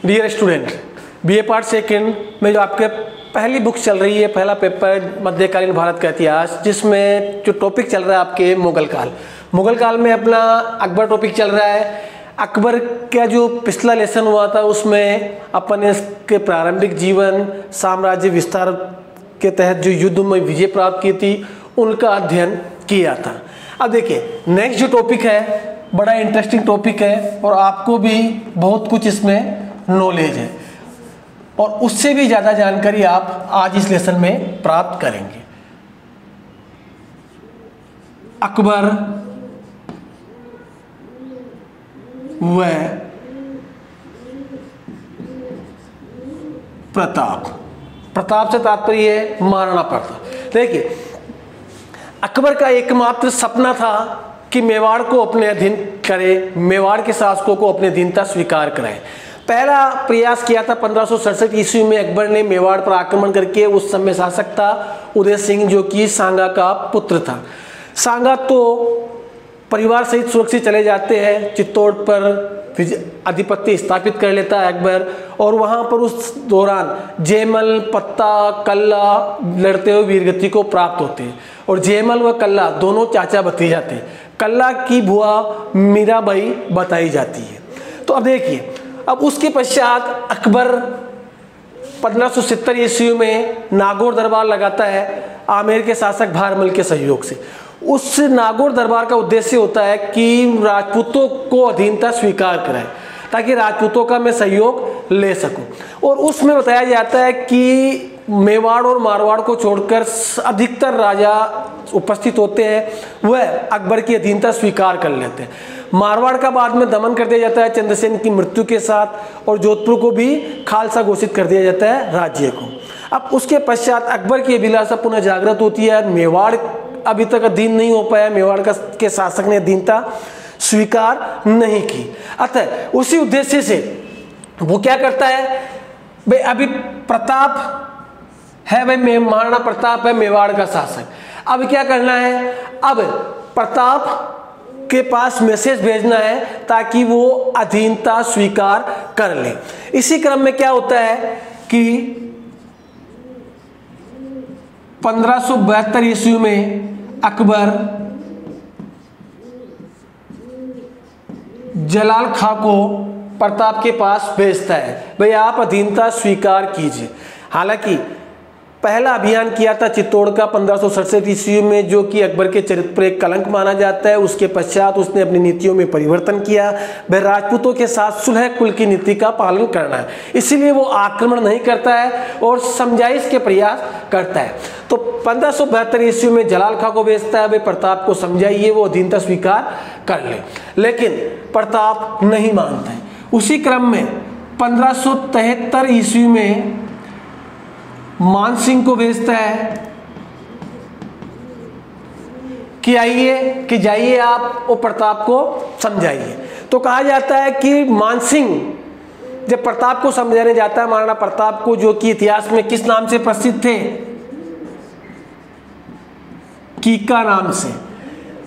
Dear student, BA part second में जो आपके पहली बुक चल रही है, पहला पेपर मध्यकालीन भारत का इतिहास, जिसमें जो टॉपिक चल रहा है आपके मुगल काल। मुगल काल में अपना अकबर टॉपिक चल रहा है। अकबर का जो पिछला लेसन हुआ था उसमें अपन इसके प्रारंभिक जीवन, साम्राज्य विस्तार के तहत जो युद्ध में विजय प्राप्त की थी उनका अध्ययन किया था। अब देखिए नेक्स्ट जो टॉपिक है बड़ा इंटरेस्टिंग टॉपिक है और आपको भी बहुत कुछ इसमें नॉलेज है और उससे भी ज़्यादा जानकारी आप आज इस लेसन में प्राप्त करेंगे। अकबर व प्रताप। प्रताप से तात्पर्य है महाराणा प्रताप। देखिए अकबर का एकमात्र सपना था कि मेवाड़ को अपने अधीन करे, मेवाड़ के शासकों को अपने अधीनता स्वीकार कराए। पहला प्रयास किया था 1567 ईस्वी में अकबर ने मेवाड़ पर आक्रमण करके। उस समय शासक था उदय सिंह जो कि सांगा का पुत्र था। सांगा तो परिवार सहित सुरक्षित चले जाते हैं, चित्तौड़ पर आधिपत्य स्थापित कर लेता है अकबर और वहाँ पर उस दौरान जयमल, पत्ता, कल्ला लड़ते हुए वीरगति को प्राप्त होते हैं और जयमल व कल्ला दोनों चाचा भतीजा थे। कल्ला की बुआ मीराबाई बताई जाती है। तो अब देखिए, अब उसके पश्चात अकबर 1570 ईस्वी में नागौर दरबार लगाता है आमेर के शासक भारमल के सहयोग से। उस नागौर दरबार का उद्देश्य होता है कि राजपूतों को अधीनता स्वीकार कराए ताकि राजपूतों का मैं सहयोग ले सकूं। और उसमें बताया जाता है कि मेवाड़ और मारवाड़ को छोड़कर अधिकतर राजा उपस्थित होते हैं, वह अकबर की अधीनता स्वीकार कर लेते हैं। मारवाड़ का बाद में दमन कर दिया जाता है चंद्रसेन की मृत्यु के साथ और जोधपुर को भी खालसा घोषित कर दिया जाता है राज्य को। अब उसके पश्चात अकबर की अभिलाषा पुनः जागृत होती है। मेवाड़ अभी तक अधीन नहीं हो पाया, मेवाड़ के शासक ने अधीनता स्वीकार नहीं की। अतः उसी उद्देश्य से वो क्या करता है, भाई अभी प्रताप है, भाई महाराणा प्रताप है मेवाड़ का शासक। अब क्या करना है, अब प्रताप के पास मैसेज भेजना है ताकि वो अधीनता स्वीकार कर ले। इसी क्रम में क्या होता है कि 1572 ईस्वी में अकबर जलाल खां को प्रताप के पास भेजता है, भाई आप अधीनता स्वीकार कीजिए। हालांकि पहला अभियान किया था चित्तौड़ का 1567 ईस्वी में, जो कि अकबर के चरित्र पर एक कलंक माना जाता है। उसके पश्चात उसने अपनी नीतियों में परिवर्तन किया। वह राजपूतों के साथ सुलह कुल की नीति का पालन करना है, इसीलिए वो आक्रमण नहीं करता है और समझाइश के प्रयास करता है। तो 1572 ईस्वी में जलाल खां को भेजता है, भाई प्रताप को समझाइए वो अधीनता स्वीकार कर ले, लेकिन प्रताप नहीं मानता है। उसी क्रम में 1573 ईस्वी में मानसिंह को भेजता है कि आइए, कि जाइए आप वो प्रताप को समझाइए। तो कहा जाता है कि मानसिंह जब प्रताप को समझाने जाता है, महाराणा प्रताप को, जो कि इतिहास में किस नाम से प्रसिद्ध थे, कीका नाम से,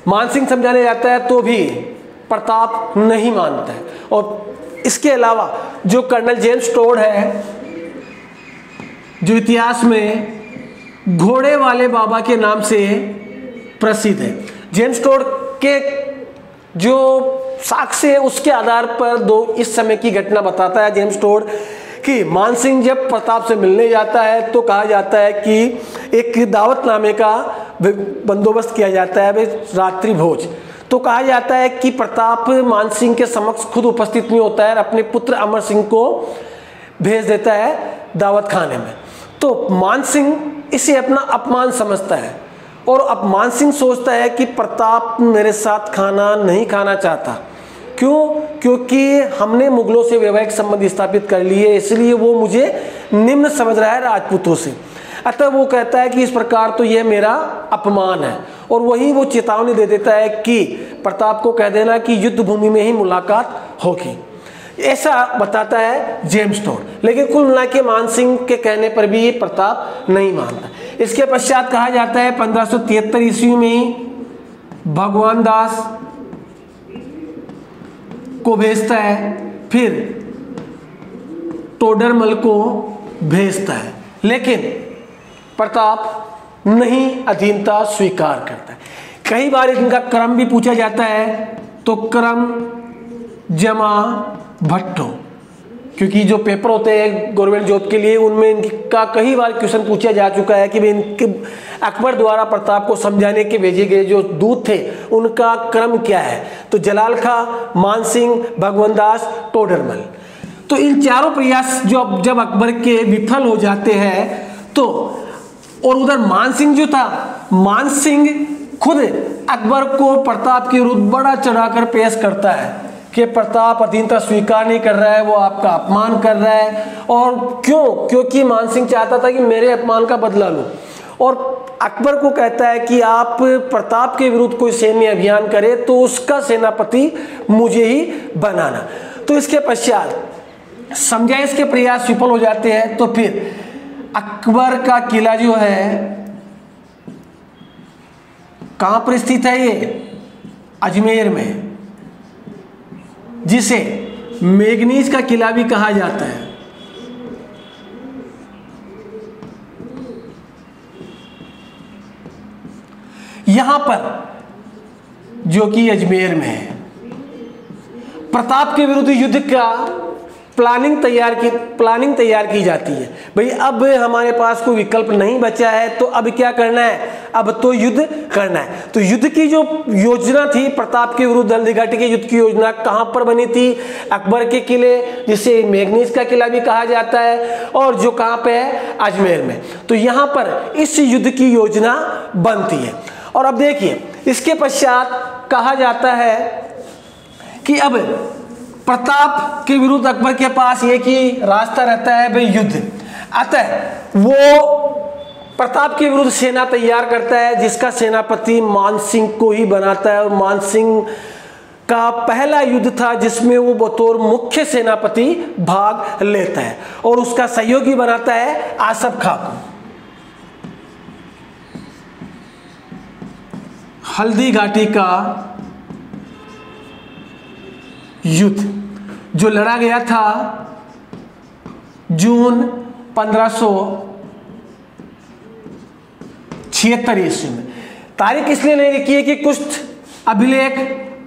मानसिंह समझाने जाता है तो भी प्रताप नहीं मानता है। और इसके अलावा जो कर्नल जेम्स टोड है, जो इतिहास में घोड़े वाले बाबा के नाम से प्रसिद्ध है, जेम्स टोड के जो साक्ष्य है उसके आधार पर दो इस समय की घटना बताता है जेम्स टोड कि मानसिंह जब प्रताप से मिलने जाता है तो कहा जाता है कि एक दावतनामे का बंदोबस्त किया जाता है, रात्रि भोज। तो कहा जाता है कि प्रताप मानसिंह के समक्ष खुद उपस्थित नहीं होता है, अपने पुत्र अमर सिंह को भेज देता है दावत खाने में। तो मानसिंह इसे अपना अपमान समझता है और अब मानसिंह सोचता है कि प्रताप मेरे साथ खाना नहीं खाना चाहता। क्यों? क्योंकि हमने मुगलों से वैवाहिक संबंध स्थापित कर लिए, इसलिए वो मुझे निम्न समझ रहा है राजपूतों से। अतः वो कहता है कि इस प्रकार तो यह मेरा अपमान है और वही वो चेतावनी दे देता है कि प्रताप को कह देना कि युद्ध भूमि में ही मुलाकात होगी। ऐसा बताता है जेम्स टोड। लेकिन कुल मिला के मानसिंह के कहने पर भी ये प्रताप नहीं मानता। इसके पश्चात कहा जाता है 1573 ईस्वी में ही भगवान दास को भेजता है। फिर टोडरमल को भेजता है, लेकिन प्रताप नहीं अधीनता स्वीकार करता है। कई बार इनका क्रम भी पूछा जाता है, तो क्रम जमा भट्टो, क्योंकि जो पेपर होते हैं गवर्नमेंट जॉब के लिए उनमें इनका कई बार क्वेश्चन पूछा जा चुका है कि भाई इनके अकबर द्वारा प्रताप को समझाने के भेजे गए जो दूत थे उनका क्रम क्या है। तो जलाल खां, मानसिंह, भगवनदास, टोडरमल। तो इन चारों प्रयास जब अकबर के विफल हो जाते हैं, तो और उधर मानसिंह जो था, मानसिंह खुद अकबर को प्रताप के विरुद्ध बड़ा चढ़ाकर पेश करता है कि प्रताप अधीनता स्वीकार नहीं कर रहा है, वो आपका अपमान कर रहा है। और क्यों? क्योंकि मानसिंह चाहता था कि मेरे अपमान का बदला लो, और अकबर को कहता है कि आप प्रताप के विरुद्ध कोई सैन्य अभियान करे तो उसका सेनापति मुझे ही बनाना। तो इसके पश्चात समझाइश के प्रयास विफल हो जाते हैं। तो फिर अकबर का किला जो है कहां पर स्थित है? ये अजमेर में, जिसे मेगनीज का किला भी कहा जाता है। यहां पर जो कि अजमेर में है, प्रताप के विरुद्ध युद्ध का प्लानिंग तैयार की जाती है। भाई अब हमारे पास कोई विकल्प नहीं बचा है, तो अब क्या करना है? अब तो युद्ध करना है। तो युद्ध की जो योजना थी प्रताप के विरुद्ध हल्दी घाटी के युद्ध की योजना कहां पर बनी थी? अकबर के किले, जिसे मेगनीज का किला भी कहा जाता है, और जो कहां पे है? अजमेर में। तो यहां पर इस युद्ध की योजना बनती है। और अब देखिए, इसके पश्चात कहा जाता है कि अब प्रताप के विरुद्ध अकबर के पास एक ही रास्ता रहता है, भाई युद्ध। अतः वो प्रताप के विरुद्ध सेना तैयार करता है, जिसका सेनापति मानसिंह को ही बनाता है। और मानसिंह का पहला युद्ध था जिसमें वो बतौर मुख्य सेनापति भाग लेता है, और उसका सहयोगी बनाता है आसफ खां को। हल्दी घाटी का युद्ध जो लड़ा गया था जून 1576 ईस्वी में। तारीख इसलिए नहीं लिखी है कि कुछ अभिलेख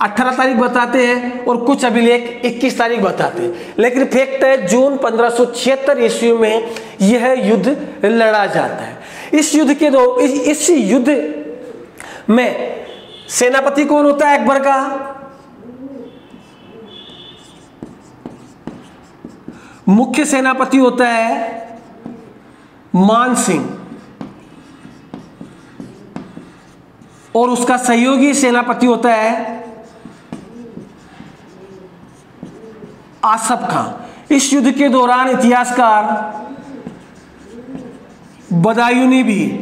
18 तारीख बताते हैं और कुछ अभिलेख 21 तारीख बताते हैं, लेकिन फैक्ट है जून 1576 ईस्वी में यह युद्ध लड़ा जाता है। इस युद्ध के इस युद्ध में सेनापति कौन होता है अकबर का? मुख्य सेनापति होता है मानसिंह, और उसका सहयोगी सेनापति होता है आसफ खां। इस युद्ध के दौरान इतिहासकार बदायूनी भी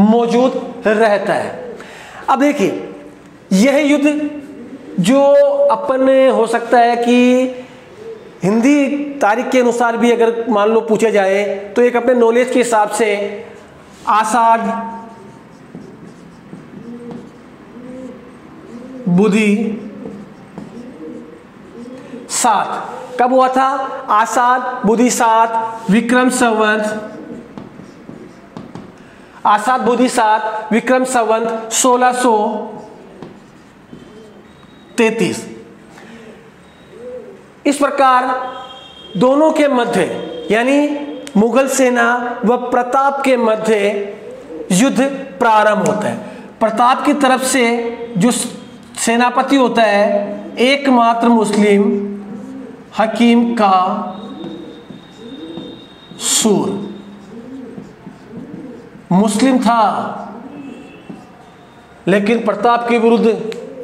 मौजूद रहता है। अब देखिए, यह युद्ध जो अपन हो सकता है कि हिंदी तारीख के अनुसार भी अगर मान लो पूछा जाए, तो एक अपने नॉलेज के हिसाब से आषाढ़ बुधि 7 कब हुआ था? आषाढ़ बुधि 7 विक्रम संवत, आषाढ़ बुधि 7 विक्रम संवत 1633। इस प्रकार दोनों के मध्य, यानी मुगल सेना व प्रताप के मध्य युद्ध प्रारंभ होता है। प्रताप की तरफ से जो सेनापति होता है एकमात्र मुस्लिम हकीम का सूर, मुस्लिम था लेकिन प्रताप के विरुद्ध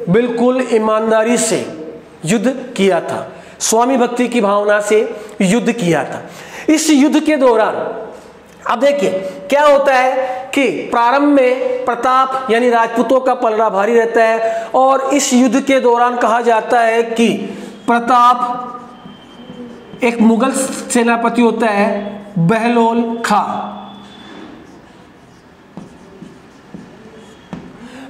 बिल्कुल ईमानदारी से युद्ध किया था, स्वामी भक्ति की भावना से युद्ध किया था। इस युद्ध के दौरान अब देखिए क्या होता है कि प्रारंभ में प्रताप यानी राजपूतों का पलड़ा भारी रहता है, और इस युद्ध के दौरान कहा जाता है कि प्रताप एक मुगल सेनापति होता है बहलोल खां।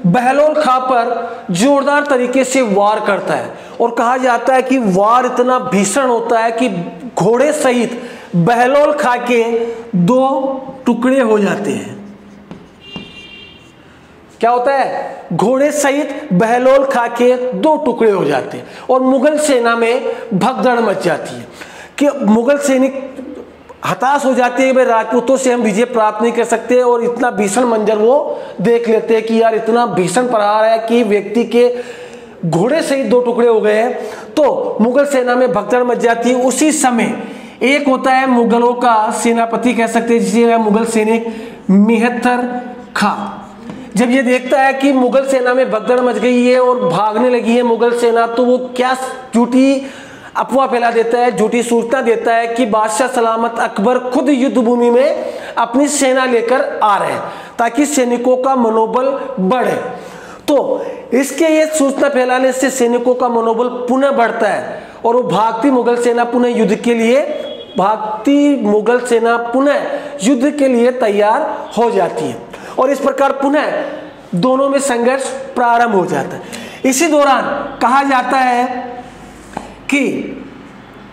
बहलोल खां पर जोरदार तरीके से वार करता है, और कहा जाता है कि वार इतना भीषण होता है कि घोड़े सहित बहलोल खा के दो टुकड़े हो जाते हैं। क्या होता है? घोड़े सहित बहलोल खा के दो टुकड़े हो जाते हैं और मुगल सेना में भगदड़ मच जाती है कि मुगल सैनिक हताश हो जाते हैं, भाई राजपूतों से हम विजय प्राप्त नहीं कर सकते, और इतना भीषण मंजर वो देख लेते हैं कि यार इतना भीषण प्रहार है कि व्यक्ति के घोड़े सहित दो टुकड़े हो गए हैं। तो मुगल सेना में भगदड़ मच जाती है। उसी समय एक होता है मुगलों का सेनापति कह सकते हैं, जिसे मुगल सैनिक मेहतर खां। जब ये देखता है कि मुगल सेना में भगदड़ मच गई है और भागने लगी है मुगल सेना, तो वो क्या झूठी अफवाह फैला देता है, झूठी सूचना देता है कि बादशाह सलामत अकबर खुद युद्ध भूमि में अपनी सेना लेकर आ रहे हैं ताकि सैनिकों का मनोबल बढ़े। तो इसके ये सूचना फैलाने से सैनिकों का मनोबल पुनः बढ़ता है और वो भागती मुगल सेना पुनः युद्ध के लिए तैयार हो जाती है और इस प्रकार पुनः दोनों में संघर्ष प्रारंभ हो जाता है। इसी दौरान कहा जाता है कि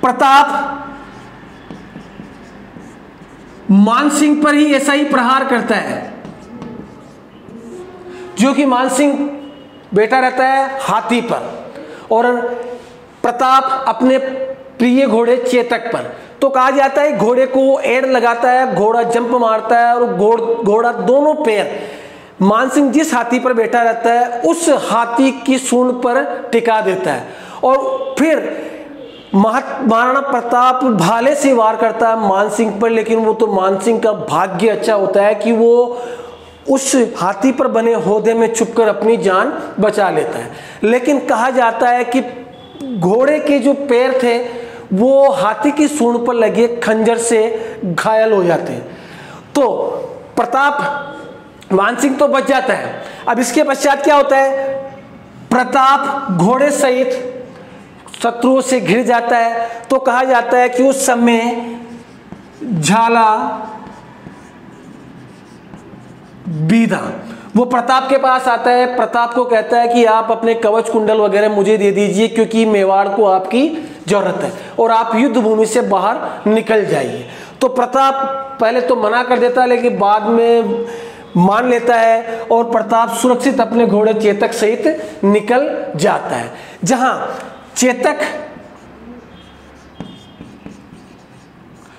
प्रताप मानसिंह पर ही ऐसा ही प्रहार करता है, जो कि मानसिंह बैठा रहता है हाथी पर और प्रताप अपने प्रिय घोड़े चेतक पर। तो कहा जाता है घोड़े को वो एड़ लगाता है, घोड़ा जंप मारता है और घोड़ा दोनों पैर मानसिंह जिस हाथी पर बैठा रहता है उस हाथी की सूंड पर टिका देता है और फिर महाराणा प्रताप भाले से वार करता है मानसिंह पर। लेकिन वो तो मानसिंह का भाग्य अच्छा होता है कि वो उस हाथी पर बने होदे में छुपकर अपनी जान बचा लेता है। लेकिन कहा जाता है कि घोड़े के जो पैर थे वो हाथी की सूंड पर लगे खंजर से घायल हो जाते हैं। तो प्रताप मानसिंह तो बच जाता है। अब इसके पश्चात क्या होता है? प्रताप घोड़े सहित शत्रुओं से घिर जाता है। तो कहा जाता है कि उस समय झाला बीधा वो प्रताप के पास आता है, प्रताप को कहता है कि आप अपने कवच कुंडल वगैरह मुझे दे दीजिए क्योंकि मेवाड़ को आपकी जरूरत है और आप युद्ध भूमि से बाहर निकल जाइए। तो प्रताप पहले तो मना कर देता है लेकिन बाद में मान लेता है और प्रताप सुरक्षित अपने घोड़े चेतक सहित निकल जाता है। जहां चेतक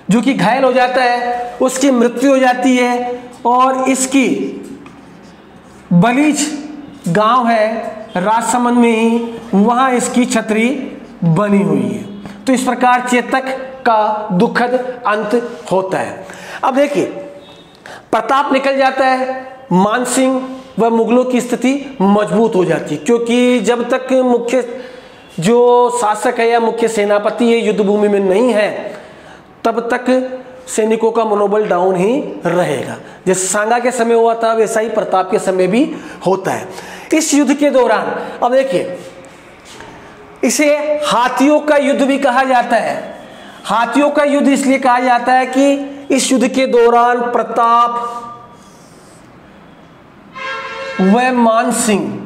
जो कि घायल हो जाता है उसकी मृत्यु हो जाती है और इसकी बलीज गांव है राजसमंद में ही, वहां इसकी छतरी बनी हुई है। तो इस प्रकार चेतक का दुखद अंत होता है। अब देखिए प्रताप निकल जाता है, मानसिंह व मुगलों की स्थिति मजबूत हो जाती है क्योंकि जब तक मुख्य जो शासक है या मुख्य सेनापति है युद्ध भूमि में नहीं है तब तक सैनिकों का मनोबल डाउन ही रहेगा। जैसे सांगा के समय हुआ था वैसा ही प्रताप के समय भी होता है। इस युद्ध के दौरान अब देखिए इसे हाथियों का युद्ध भी कहा जाता है। हाथियों का युद्ध इसलिए कहा जाता है कि इस युद्ध के दौरान प्रताप व मानसिंह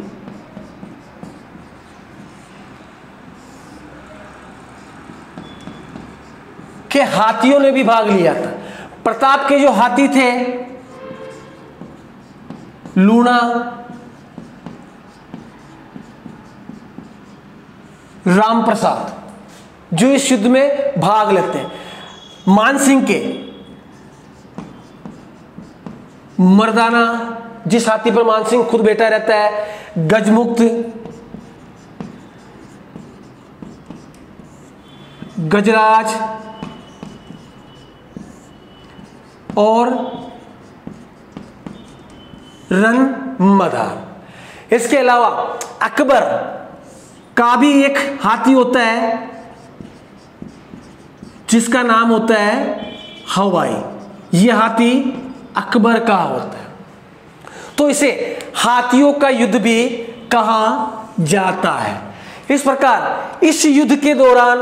के हाथियों ने भी भाग लिया था। प्रताप के जो हाथी थे लूणा, राम प्रसाद जो इस युद्ध में भाग लेते हैं। मानसिंह के मर्दाना जिस हाथी पर मानसिंह खुद बैठा रहता है, गजमुक्त, गजराज और रणमदार। इसके अलावा अकबर का भी एक हाथी होता है जिसका नाम होता है हवाई। यह हाथी अकबर का होता है। तो इसे हाथियों का युद्ध भी कहा जाता है। इस प्रकार इस युद्ध के दौरान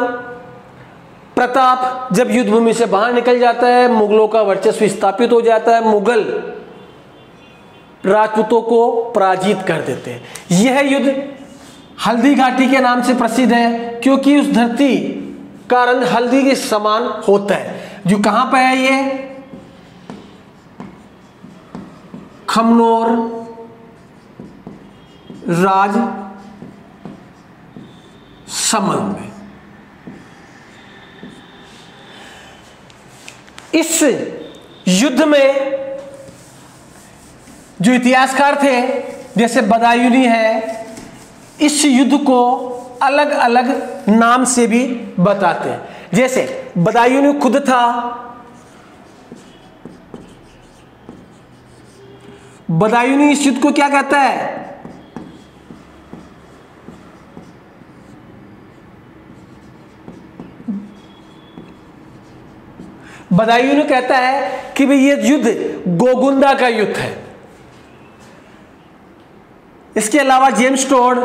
प्रताप जब युद्ध भूमि से बाहर निकल जाता है, मुगलों का वर्चस्व स्थापित हो जाता है, मुगल राजपूतों को पराजित कर देते हैं। यह युद्ध हल्दी घाटी के नाम से प्रसिद्ध है क्योंकि उस धरती का रंग हल्दी के समान होता है। जो कहां पे है ये, खमनोर राज समल में। इस युद्ध में जो इतिहासकार थे जैसे बदायूनी है, इस युद्ध को अलग अलग नाम से भी बताते हैं। जैसे बदायूनी खुद था, बदायूनी इस युद्ध को क्या कहता है, बदायूनी कहता है कि भाई ये युद्ध गोगुंदा का युद्ध है। इसके अलावा जेम्स टोड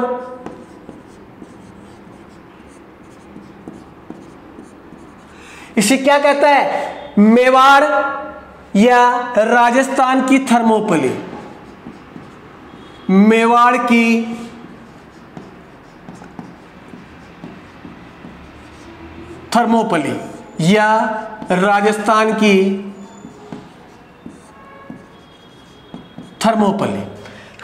इसे क्या कहता है, मेवाड़ या राजस्थान की थर्मोपली, मेवाड़ की थर्मोपली या राजस्थान की थर्मोपली।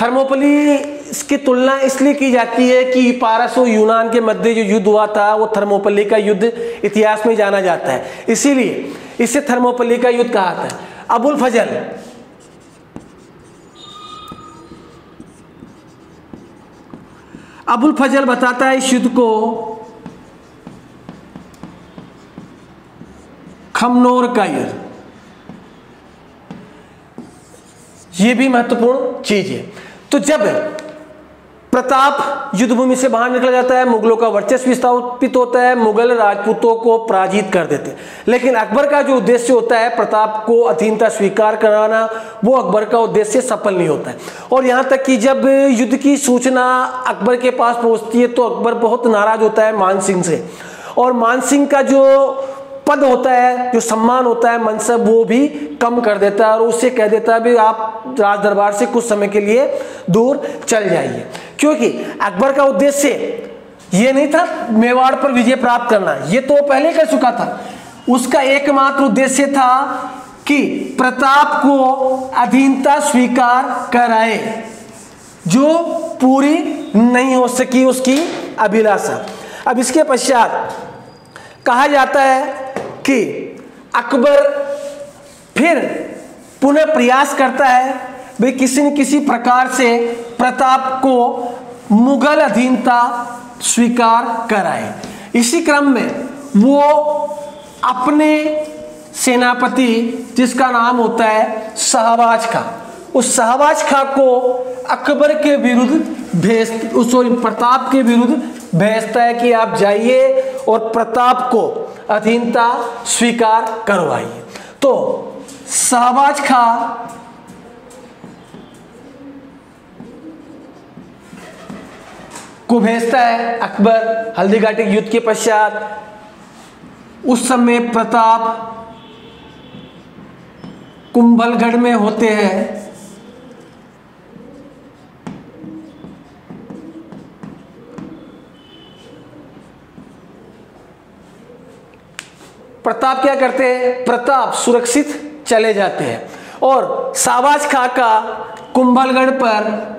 थर्मोपली इसकी तुलना इसलिए की जाती है कि पारस और यूनान के मध्य जो युद्ध हुआ था वो थर्मोपली का युद्ध इतिहास में जाना जाता है, इसीलिए इसे थर्मोपली का युद्ध कहा जाता है। अबुल फजल अबुल फजल बताता है इस युद्ध को खमनोर का युद्ध। यह भी महत्वपूर्ण चीज है। तो जब प्रताप युद्धभूमि से बाहर निकल जाता है, मुगलों का वर्चस्व स्थापित होता है, मुगल राजपूतों को पराजित कर देते हैं। लेकिन अकबर का जो उद्देश्य होता है प्रताप को अधीनता स्वीकार कराना, वो अकबर का उद्देश्य सफल नहीं होता है। और यहाँ तक कि जब युद्ध की सूचना अकबर के पास पहुँचती है तो अकबर बहुत नाराज होता है मान सिंह से, और मान सिंह का जो पद होता है, जो सम्मान होता है, मनसब, वो भी कम कर देता है और उससे कह देता है भी आप राज दरबार से कुछ समय के लिए दूर चल जाइए। क्योंकि अकबर का उद्देश्य ये नहीं था मेवाड़ पर विजय प्राप्त करना, ये तो पहले कर चुका था। उसका एकमात्र उद्देश्य था कि प्रताप को अधीनता स्वीकार कराए, जो पूरी नहीं हो सकी उसकी अभिलाषा। अब इसके पश्चात कहा जाता है कि अकबर फिर पुनः प्रयास करता है भाई किसी न किसी प्रकार से प्रताप को मुगल अधीनता स्वीकार कराए। इसी क्रम में वो अपने सेनापति जिसका नाम होता है शाहबाज खां, उस शाहबाज खां को अकबर के विरुद्ध प्रताप के विरुद्ध भेजता है कि आप जाइए और प्रताप को अधीनता स्वीकार करवाइए। तो शाहबाज खां को भेजता है अकबर हल्दीघाटी युद्ध के पश्चात। उस समय प्रताप कुंभलगढ़ में होते हैं। प्रताप क्या करते हैं, प्रताप सुरक्षित चले जाते हैं और शाहबाज खां का कुंभलगढ़ पर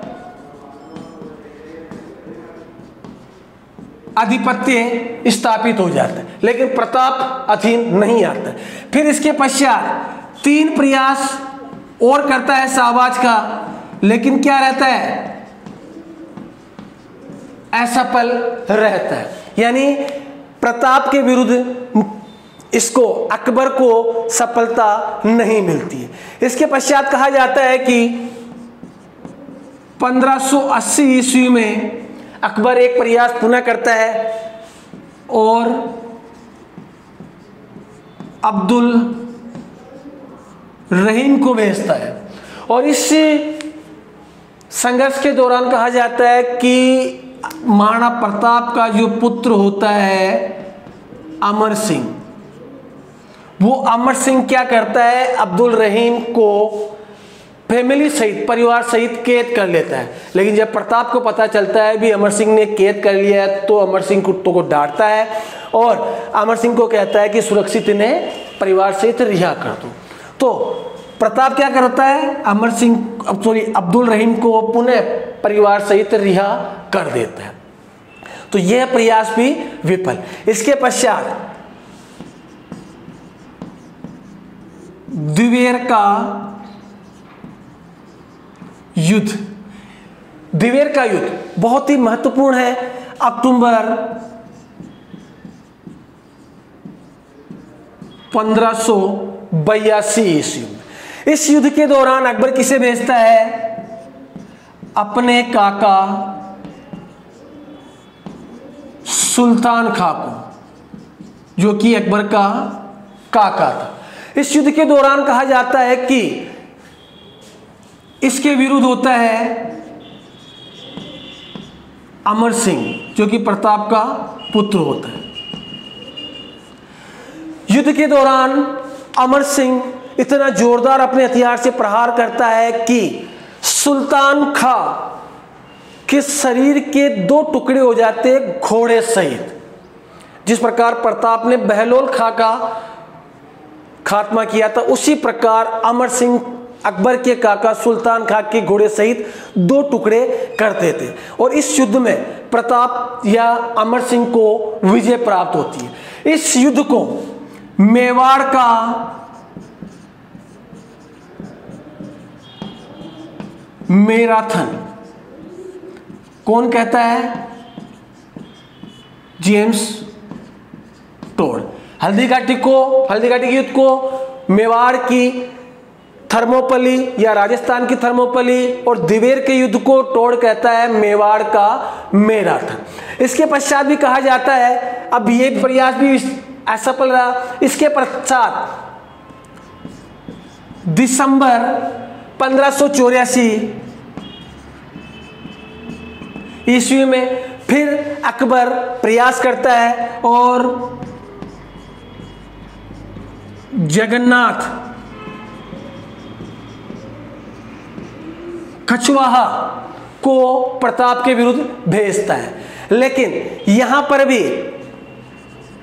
आधिपत्य स्थापित हो जाता है, लेकिन प्रताप अधीन नहीं आता। फिर इसके पश्चात 3 प्रयास और करता है शाहबाज खां, लेकिन क्या रहता है, असफल रहता है। यानी प्रताप के विरुद्ध इसको अकबर को सफलता नहीं मिलती है। इसके पश्चात कहा जाता है कि 1580 ईस्वी में अकबर एक प्रयास पुनः करता है और अब्दुल रहीम को भेजता है। और इस संघर्ष के दौरान कहा जाता है कि महाराणा प्रताप का जो पुत्र होता है अमर सिंह, वो अमर सिंह क्या करता है, अब्दुल रहीम को फैमिली सहित, परिवार सहित कैद कर लेता है। लेकिन जब प्रताप को पता चलता है भी अमर सिंह ने कैद कर लिया है, तो अमर सिंह कुत्तों को डांटता है और अमर सिंह को कहता है कि सुरक्षित इन्हें परिवार सहित रिहा कर दूं। तो प्रताप क्या करता है, अब्दुल रहीम को पुनः परिवार सहित रिहा कर देता है। तो यह प्रयास भी विफल। इसके पश्चात द्विवेर का युद्ध, द्विवेर का युद्ध बहुत ही महत्वपूर्ण है। अक्टूबर 1582 ईस्वी में, इस युद्ध के दौरान अकबर किसे भेजता है, अपने काका सुल्तान खां को, जो कि अकबर का काका था। इस युद्ध के दौरान कहा जाता है कि इसके विरुद्ध होता है अमर सिंह, जो कि प्रताप का पुत्र होता है। युद्ध के दौरान अमर सिंह इतना जोरदार अपने हथियार से प्रहार करता है कि सुल्तान खां के शरीर के 2 टुकड़े हो जाते हैं घोड़े सहित। जिस प्रकार प्रताप ने बहलोल खां का खात्मा किया था, उसी प्रकार अमर सिंह अकबर के काका सुल्तान खां के घोड़े सहित 2 टुकड़े करते थे। और इस युद्ध में प्रताप या अमर सिंह को विजय प्राप्त होती है। इस युद्ध को मेवाड़ का मैराथन कौन कहता है, जेम्स टोड। हल्दी घाटी के युद्ध को मेवाड़ की थर्मोपली या राजस्थान की थर्मोपली, और द्विवेर के युद्ध को टोड कहता है मेवाड़ का मैराथन। इसके पश्चात भी कहा जाता है, अब ये प्रयास भी असफल रहा। इसके पश्चात दिसंबर 1584 ईस्वी में फिर अकबर प्रयास करता है और जगन्नाथ कछवाहा को प्रताप के विरुद्ध भेजता है। लेकिन यहां पर भी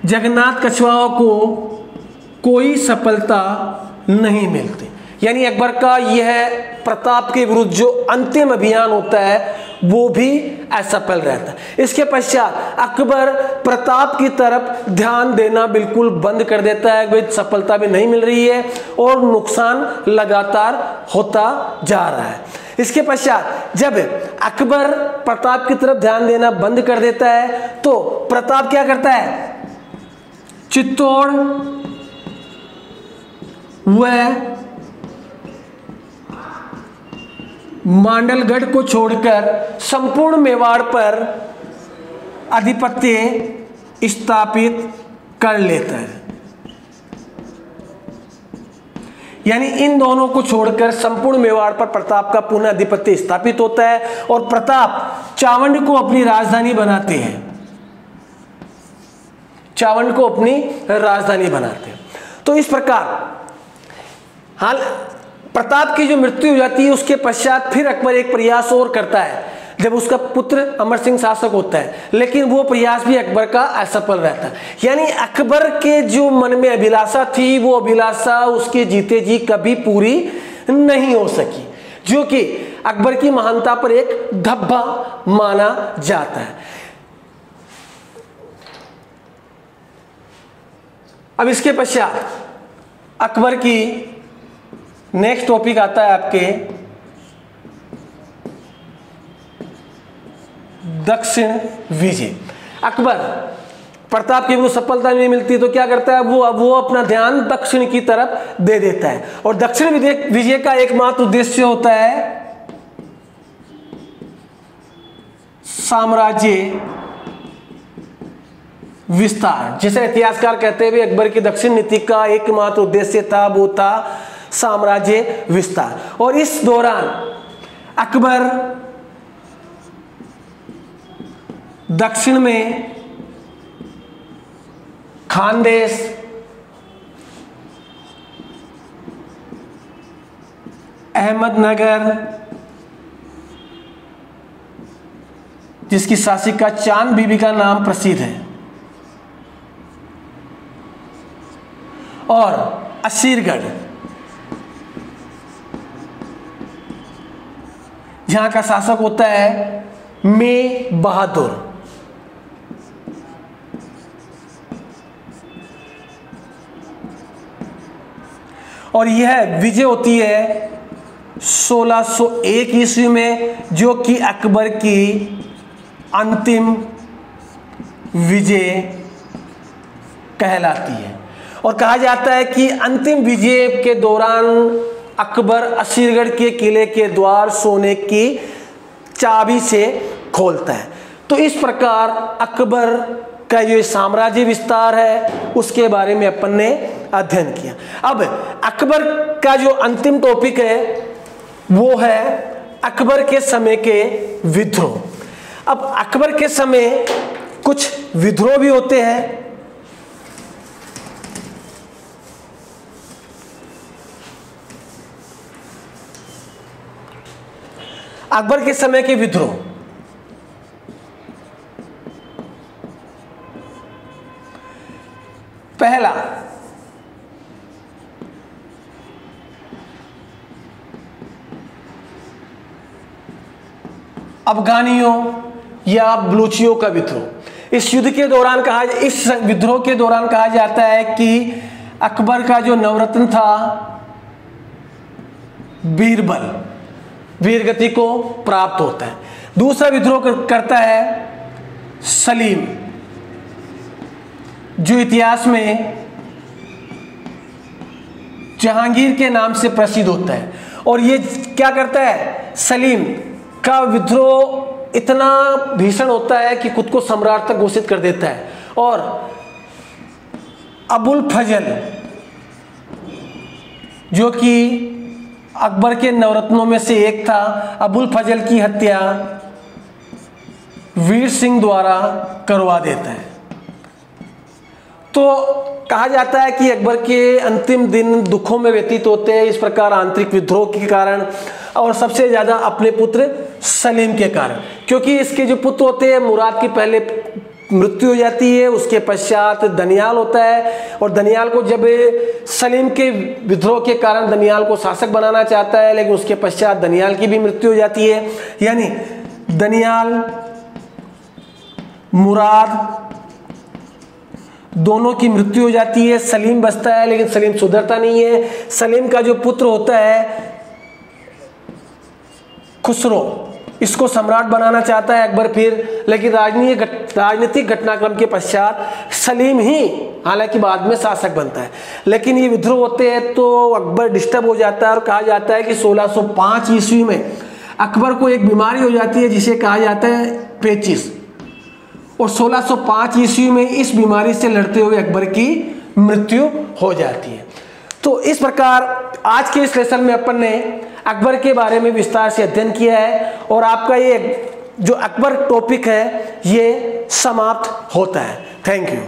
जगन्नाथ कछवाहा को कोई सफलता नहीं मिलती। यानी अकबर का यह प्रताप के विरुद्ध जो अंतिम अभियान होता है वो भी असफल रहता है। इसके पश्चात अकबर प्रताप की तरफ ध्यान देना बिल्कुल बंद कर देता है। भाई सफलता भी नहीं मिल रही है और नुकसान लगातार होता जा रहा है। इसके पश्चात जब अकबर प्रताप की तरफ ध्यान देना बंद कर देता है तो प्रताप क्या करता है, चित्तौड़ व मांडलगढ़ को छोड़कर संपूर्ण मेवाड़ पर आधिपत्य स्थापित कर लेता है। यानी इन दोनों को छोड़कर संपूर्ण मेवाड़ पर प्रताप का पुनः आधिपत्य स्थापित होता है और प्रताप चावंड को अपनी राजधानी बनाते हैं। चावंड को अपनी राजधानी बनाते हैं। तो इस प्रकार हाल प्रताप की जो मृत्यु हो जाती है उसके पश्चात फिर अकबर एक प्रयास और करता है जब उसका पुत्र अमर सिंह शासक होता है, लेकिन वो प्रयास भी अकबर का असफल रहता है। यानी अकबर के जो मन में अभिलाषा थी वो अभिलाषा उसके जीते जी कभी पूरी नहीं हो सकी, जो कि अकबर की महानता पर एक धब्बा माना जाता है। अब इसके पश्चात अकबर की नेक्स्ट टॉपिक आता है आपके दक्षिण विजय। अकबर प्रताप की वो सफलता नहीं मिलती तो क्या करता है, वो अपना ध्यान दक्षिण की तरफ दे देता है और दक्षिण विजय का एकमात्र उद्देश्य होता है साम्राज्य विस्तार। जैसे इतिहासकार कहते हैं अकबर की दक्षिण नीति का एकमात्र उद्देश्य था वो था साम्राज्य विस्तार। और इस दौरान अकबर दक्षिण में खानदेश, अहमदनगर जिसकी शासिका चांद बीबी का नाम प्रसिद्ध है, और असीरगढ़, जहां का शासक होता है मे बहादुर। और यह विजय होती है 1601 ईस्वी में, जो कि अकबर की अंतिम विजय कहलाती है। और कहा जाता है कि अंतिम विजय के दौरान अकबर असीरगढ़ के किले के द्वार सोने की चाबी से खोलता है। तो इस प्रकार अकबर का जो साम्राज्य विस्तार है उसके बारे में अपन ने अध्ययन किया। अब अकबर का जो अंतिम टॉपिक है वो है अकबर के समय के विद्रोह। अब अकबर के समय कुछ विद्रोह भी होते हैं। अकबर के समय के विद्रोह, पहला अफगानियों या बलूचियों का विद्रोह। इस युद्ध के दौरान इस विद्रोह के दौरान कहा जाता है कि अकबर का जो नवरत्न था बीरबल वीरगति को प्राप्त होता है। दूसरा विद्रोह करता है सलीम, जो इतिहास में जहांगीर के नाम से प्रसिद्ध होता है। और ये क्या करता है, सलीम का विद्रोह इतना भीषण होता है कि खुद को सम्राट तक घोषित कर देता है। और अबुल फजल, जो कि अकबर के नवरत्नों में से एक था, अबुल फजल की हत्या वीर सिंह द्वारा करवा देता है। तो कहा जाता है कि अकबर के अंतिम दिन दुखों में व्यतीत होते हैं इस प्रकार आंतरिक विद्रोह के कारण, और सबसे ज़्यादा अपने पुत्र सलीम के कारण, क्योंकि इसके जो पुत्र होते हैं मुराद की पहले मृत्यु हो जाती है, उसके पश्चात दनियाल होता है। और दनियाल को जब सलीम के विद्रोह के कारण दनियाल को शासक बनाना चाहता है, लेकिन उसके पश्चात दनियाल की भी मृत्यु हो जाती है। यानी दनियाल मुराद दोनों की मृत्यु हो जाती है। सलीम बचता है, लेकिन सलीम सुधरता नहीं है। सलीम का जो पुत्र होता है खुसरो, इसको सम्राट बनाना चाहता है अकबर फिर, लेकिन राजनीतिक घटनाक्रम के पश्चात सलीम ही हालांकि बाद में शासक बनता है। लेकिन ये विद्रोह होते हैं तो अकबर डिस्टर्ब हो जाता है। और कहा जाता है कि 1605 ईस्वी में अकबर को एक बीमारी हो जाती है जिसे कहा जाता है पेचिस। और 1605 ईस्वी में इस बीमारी से लड़ते हुए अकबर की मृत्यु हो जाती है। तो इस प्रकार आज के इस लेसन में अपन ने अकबर के बारे में विस्तार से अध्ययन किया है, और आपका ये जो अकबर टॉपिक है ये समाप्त होता है। Thank you.